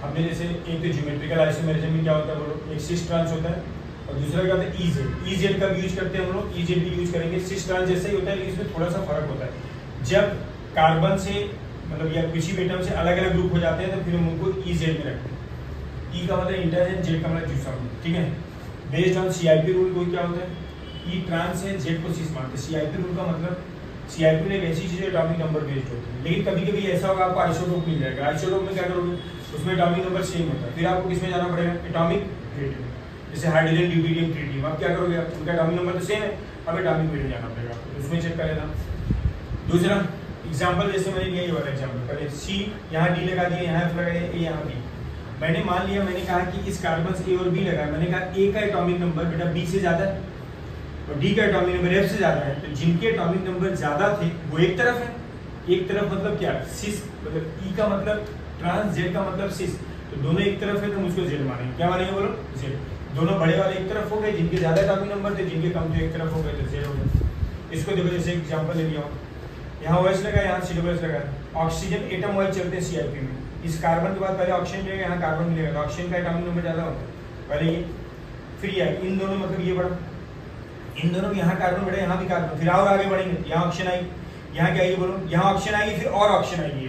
हमने जैसे एक तो ज्योमेट्रिकल आइसोमेरिज्म में क्या होता है बोलो, एक सिस ट्रांस होता है और दूसरा क्या होता है ई जेड का यूज करते हैं हम लोग, ई जेड भी यूज करेंगे। सिस ट्रांस जैसे ही होता है लेकिन इसमें थोड़ा सा फर्क होता है। जब कार्बन से मतलब या किसी एटम से अलग अलग ग्रुप हो जाते हैं तो फिर हम उनको ई जेड में रखते हैं। ई का मतलब इंटरजेंट, जेड का मतलब ज्यूसम, ठीक है। बेस्ड ऑन सीआईपी रूल कोई क्या होता है, ई ट्रांस है, जेड को सिस मानते हैं। सीआईपी रूल का मतलब सीआईपी में एक ऐसी चीज है एटॉमिक नंबर बेस्ड होती है, लेकिन कभी कभी ऐसा होगा आपको आइसोटोप मिल जाएगा। आइसोटोप में क्या करोगे, उसमें एटॉमिक नंबर सेम होता है, फिर आपको किसमें जाना पड़ेगा, एटॉमिक वेट में। जैसे हाइड्रोजन, ड्यूटेरियम, ट्रिटियम, आप क्या करोगे, उनका एटॉमिक नंबर तो सेम है, अब एटॉमिक वेट जाना पड़ेगा आपको, उसमें चेक कर लेना। दूसरा एग्जाम्पल जैसे मैंने लिया ये वाला एग्जाम्पल, पहले सी यहाँ डी लगा दिया, यहाँ एफ लगाया, ए यहाँ बी। मैंने मान लिया, मैंने कहा कि इस कार्बन से ए और बी लगाया, मैंने कहा ए का एटॉमिक नंबर बेटा बी से ज्यादा है और डी का एटॉमिक नंबर एफ से ज्यादा है, तो जिनके एटॉमिक नंबर ज्यादा थे वो एक तरफ है। एक तरफ मतलब क्या, सिस, मतलब ई का मतलब ट्रांस, जेड का मतलब सिस, तो दोनों एक तरफ है तो हम उसको जेड मानेंगे। क्या मानेंगे बोलो, जेड। दोनों बड़े वाले एक तरफ हो गए, जिनके ज्यादा एटॉमिक नंबर थे, जिनके कम थे एक तरफ हो गए तो जेड हो गए। इसको देखो, जैसे एग्जाम्पल ले लिया, यहाँ OH लगा, यहाँ COH लगा, ऑक्सीजन एटम वाइज चलते हैं सीआईपी में। इस कार्बन के बाद पहले ऑक्सीजन मिलेगा, यहाँ कार्बन मिलेगा, तो ऑक्सीजन का एटॉमिक नंबर ज्यादा होता है पहले ये, फिर ये इन दोनों मतलब ये बड़ा, इन दोनों में यहाँ कार्बन बढ़े, यहाँ भी कार्बन, फिर और आगे बढ़ेंगे, यहाँ ऑक्सीजन आएगी, यहाँ क्या आएगी बोलो, यहाँ ऑक्सीजन आएगी, फिर और ऑक्सीजन आएगी,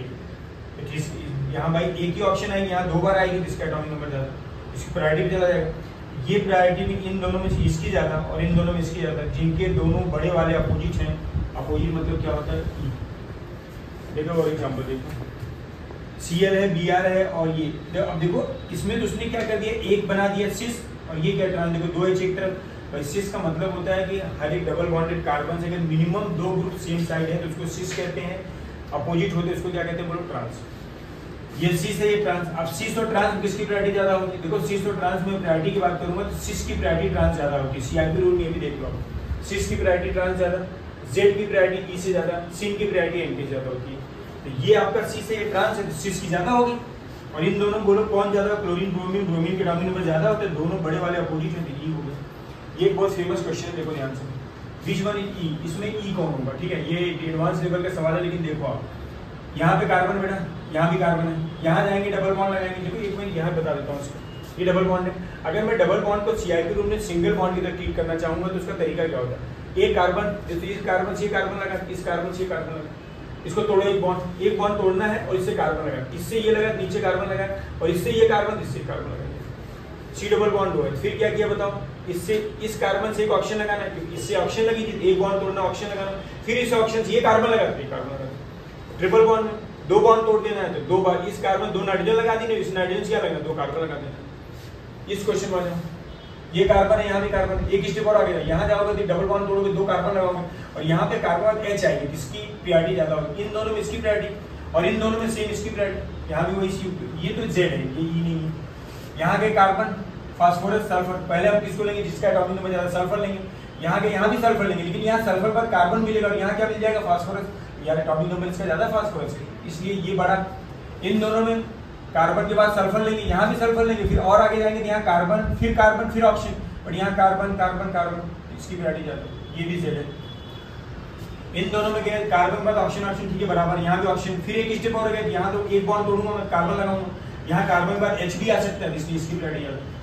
तो यहाँ भाई एक ही ऑक्सीजन आएगी, यहाँ दो बार आएगी, जिसका एटॉमिक नंबर ज्यादा, इसकी प्रायोरिटी भी चला जाएगा। ये प्रायोरिटी भी इन दोनों में इसकी ज्यादा और इन दोनों में इसकी ज्यादा, जिनके दोनों बड़े वाले अपोजिट हैं। अपोजिट मतलब क्या होता है, ई। देखो और एग्जाम्पल देखो, Cl है, Br है और ये, अब देखो इसमें तो उसने क्या कर दिया, एक बना दिया सिस, और ये क्या ट्रांस, देखो दो H एक तरफ। भाई सिस का मतलब होता है कि हर एक डबल बॉन्डेड कार्बन से अगर मिनिमम दो ग्रुप सेम साइड है तो उसको सिस कहते हैं, अपोजिट होते हैं उसको क्या कहते हैं बोलो, ट्रांस। ये सिस है, ये ट्रांस। अब सिस और ट्रांस किसकी प्रायोरिटी ज्यादा होगी, देखो सिस और ट्रांस में प्रायोरिटी की बात करूंगा तो सिस की प्रायोरिटी ट्रांस ज्यादा होती है। सीआईपी रूल में भी देख लो, सिस की प्रायोरिटी ट्रांस ज्यादा, जेड की प्रायोरिटी ई से ज्यादा, सिन की प्रायोरिटी एन से ज्यादा होती है। तो ये आपका सिस है, ये ट्रांस है, सिस की ज्यादा होगी। और इन दोनों बोलो कौन ज्यादा, क्लोरीन ब्रोमीन, ब्रोमीन के एटॉमिक नंबर ज्यादा होते हैं, दोनों बड़े वाले अपोजिट है, ई हो गया। ये बहुत फेमस क्वेश्चन है, देखो ध्यान से, बीच वन ई, इसमें ई कौन होगा, ठीक है, ये एडवांस लेवल का सवाल है, लेकिन देखो आप यहाँ पे कार्बन बेटा, यहाँ भी कार्बन है, यहाँ जाएंगे डबल बॉन्ड लगाएंगे। देखो एक मिनट यहाँ बता देता हूँ इसको, ये डबल बॉन्ड है। अगर मैं डबल बॉन्ड को सीआईपी रूल में सिंगल बॉन्ड की तरह ट्रीट करना चाहूंगा तो उसका तरीका क्या होता है, एक कार्बन, इस कार्बन से कार्बन लगा, इस कार्बन से कार्बन लगा, इसको तोड़ो, एक बॉन्ड तोड़ना है और इससे कार्बन लगा, इससे ये लगा, नीचे कार्बन लगा, और इससे ये कार्बन, इससे कार्बन लगा, सी डबल बॉन्ड हुआ है। फिर क्या किया बताओ, इससे इस कार्बन से एक ऑक्सीजन लगाना है, क्योंकि इससे ऑक्सीजन लगी थी, एक बॉन्ड तोड़ना, ऑक्सीजन लगाना, फिर इस ऑक्सीजन से ये कार्बन लगा, ये कार्बन लगा। ट्रिपल बॉन्ड में दो बॉन्ड तोड़ देना है तो दो बार इस कार्बन, दो नाइट्रोजन लगा देना, इस नाइट्रोजन से क्या लगना, दो कार्बन लगा देना। इस क्वेश्चन में ये कार्बन है, यहाँ भी कार्बन, एक स्टेप और आगे यहाँ जाओगे तो डबल बॉन्ड तोड़ोगे, दो कार्बन लगाओगे, और यहाँ पे कार्बन H आएगी, किसकी प्रायोरिटी ज्यादा होगी, इन दोनों में इसकी प्रायोरिटी, और इन दोनों में सेम इसकी प्रायोरिटी, यहाँ भी वही सी, ये तो Z है, ये E नहीं है। यहाँ के कार्बन, फास्फोरस, सल्फर, पहले हम किसको लेंगे, जिसका एटॉमिक नंबर ज्यादा, सल्फर लेंगे। यहाँ के यहाँ भी सल्फर लेंगे, लेकिन यहाँ सल्फर पर कार्बन मिलेगा और यहाँ क्या मिल जाएगा, फास्फोरस, यार एटॉमिक नंबर इसका ज्यादा फास्फोरस है, इसलिए ये बड़ा। इन दोनों में कार्बन के बाद सल्फर लेंगे, यहाँ भी सल्फर लेंगे, फिर और आगे जाएंगे तो यहाँ कार्बन, फिर ऑक्सीजन, और यहाँ कार्बन, इसकी प्रायोरिटी ज्यादा, ये भी जेड है। इन दोनों में गए कार्बन बाद ऑक्सीजन, ठीक है बराबर, यहाँ भी ऑक्सीजन, फिर एक स्टेप और गए, यहाँ तो एक बॉन्ड तोड़ूंगा मैं, कार्बन लगाऊंगा, यहाँ कार्बन के बाद H भी आ सकता है, इसलिए इसकी प्रायोरिटी ज्यादा।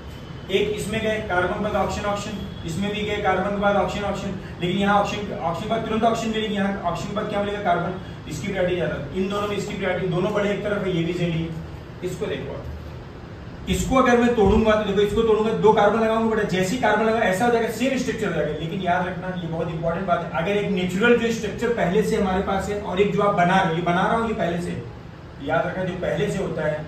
एक इसमें गए कार्बन बाद ऑक्सीजन, इसमें भी गए कार्बन के बाद ऑक्सीजन, लेकिन यहाँ ऑक्सीजन बाद तुरंत ऑक्सीजन मिलेगी, यहाँ ऑक्सीजन के बाद क्या मिलेगा, कार्बन, इसकी प्रायोरिटी ज्यादा। इन दोनों में इसकी प्रायोरिटी, दोनों बड़े एक तरफ है, ये भी जेड है। इसको देखो, इसको अगर मैं तोड़ूंगा तो देखो, इसको तोड़ूंगा, दो कार्बन लगाऊंगा, बट जैसे ही कार्बन लगा ऐसा हो जाएगा, सेम स्ट्रक्चर हो जाएगा। लेकिन याद रखना, ये बहुत इंपॉर्टेंट बात है, अगर एक नेचुरल जो स्ट्रक्चर पहले से हमारे पास है और एक जो आप बना रहे हो, ये बना रहा हूँ, ये पहले से, याद रखना, जो पहले से होता है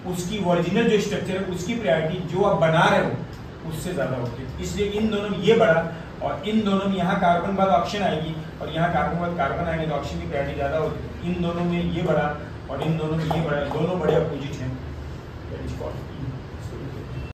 उसकी ओरिजिनल जो स्ट्रक्चर है उसकी प्रायोरिटी जो आप बना रहे हो उससे ज्यादा होती है। इसलिए इन दोनों में ये बड़ा, और इन दोनों में यहाँ कार्बन बाद ऑक्सीजन आएगी और यहाँ कार्बन बाद कार्बन आएंगे, तो ऑक्सीजन की प्रायोरिटी ज्यादा होती है। इन दोनों में ये बड़ा और इन दोनों में ये बड़ा, दोनों बड़े अपोजिट हैं।